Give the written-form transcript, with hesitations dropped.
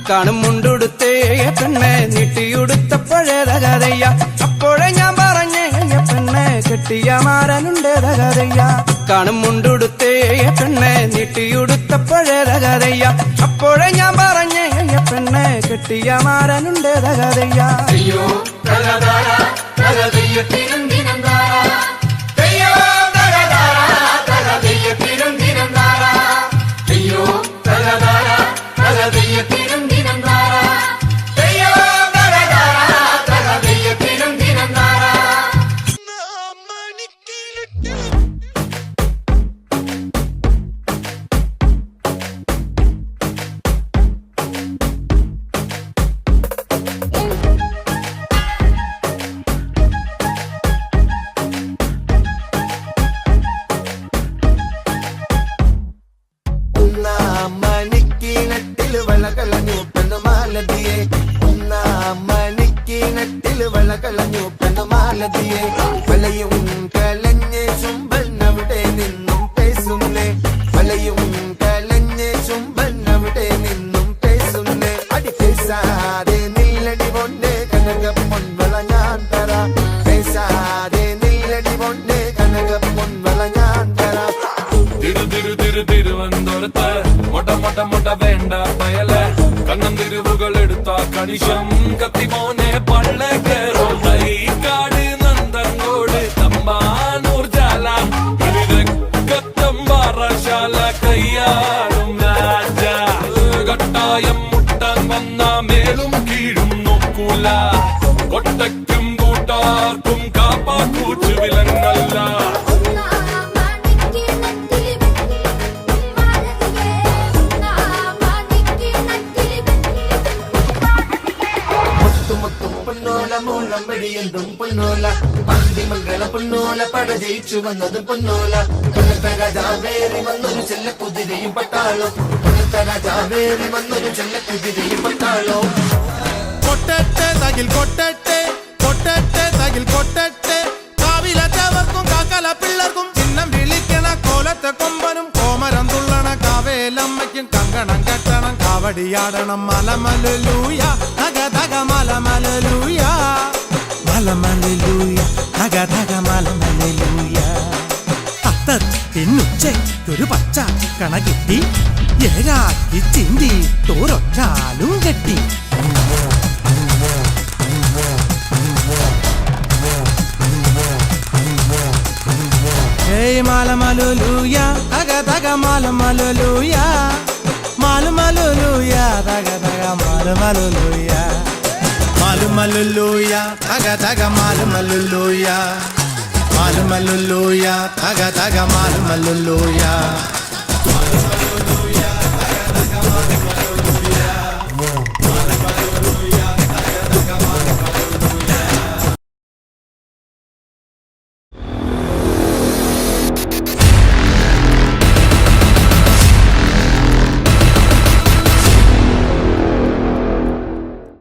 കാണും മുണ്ടുടുത്തേ പെണ്ണെ നീട്ടിയുടുത്തപ്പോഴേത കഥയ്യ അപ്പോഴേ ഞാൻ പറഞ്ഞേ പെണ്ണെ കെട്ടിയ മാരനുണ്ടേത കഥയ്യ കാണും മുണ്ടുടുത്തേ പെണ്ണെ നീട്ടിയുടുത്തപ്പോഴേത കഥയ്യ അപ്പോഴേ ഞാൻ പറഞ്ഞേ പെണ്ണെ കെട്ടിയ മാരനുണ്ടേത കഥയ്യ അയ്യോ തകതാര തകതയ്യത്തിനും ദിനന്താര അയ്യോ തകതാര തകതയ്യത്തിനും ദിനന്താര അയ്യോ തകതാര തകതയ്യത്തിനും ദിനന്താര അയ്യോ തകതാര തകതയ്യത്തിനും ദിനന്താര വലയും കലഞ്ഞ് ചുംബനവിടെ നിന്നും പേസുന്നേ വലയും കലഞ്ഞ് ചുംബനവിടെ നിന്നും പേസുന്നേ അടി പേസാതെ നില്ലടി പൊന്നെ കനക പൊൻവള ഞാൻ തരാം പേസാതെ നില്ലടി പൊന്നെ കനക പൊൻവള ഞാൻ തരാം തിരുവനന്തപുരത്ത് മൊട്ട വേണ്ട പയല കണ്ണം തിരുവുകൾ എടുത്ത കണിശം കത്തിമോനെ പള്ള കേറോ തൈക്കാട് നന്ദങ്കോട് തമ്പാനൂർ ജാല കത്തമ്പാറശാല കയ്യാടും രാജ കട്ടായം മുട്ടാൻ വന്ന മേലും കീഴും നോക്കൂല കൊട്ടയ്ക്കും കൂട്ടാർക്കും കാപ്പാക്കൂച്ചു വിലങ്ങല്ല മൂലം വെടിയന്തും പൊന്നോല മന്ദിമംഗള പൊന്നോല പട ജയിച്ചു വന്നതും പൊന്നോല പൊന്നത്ത രാജാവേറി വന്നൊരു ചെല്ല കുതിരയും പട്ടാളോ പൊന്നത്ത രാജാവേറി വന്നൊരു ചെല്ല കുതിരയും പട്ടാളോ കൊട്ടട്ടെ തകിൽ കൊട്ടട്ടെ കൊട്ടട്ടെ തകിൽ കൊട്ടട്ടെ കാവിലറ്റവർക്കും കാക്കല പിള്ളർക്കും ചിഹ്നം വിളിക്കണ കോലത്തെ കൊമ്പനും കോമരം തുള്ളണ കാവേലമ്മയ്ക്കും കങ്കണം കെട്ടണം കാവടിയാടണം മലമലൂയ തക തക മലമലൂയ മലമലൂയ തക തക മലമലൂയ അത്തത്തിനുച്ചൊരു പച്ച കണകിട്ടി ഏഴാക്കി ചിന്തി തോരൊറ്റാലും കെട്ടി മാലമലൂയ തക തക മാലമലൂയ മാലുമലൂയ തക തക മാലുമലൂയ മാലുമലൂയ തക തക മാലുമലൂയ മാലുമലൂയ തക തക മാലുമലൂയ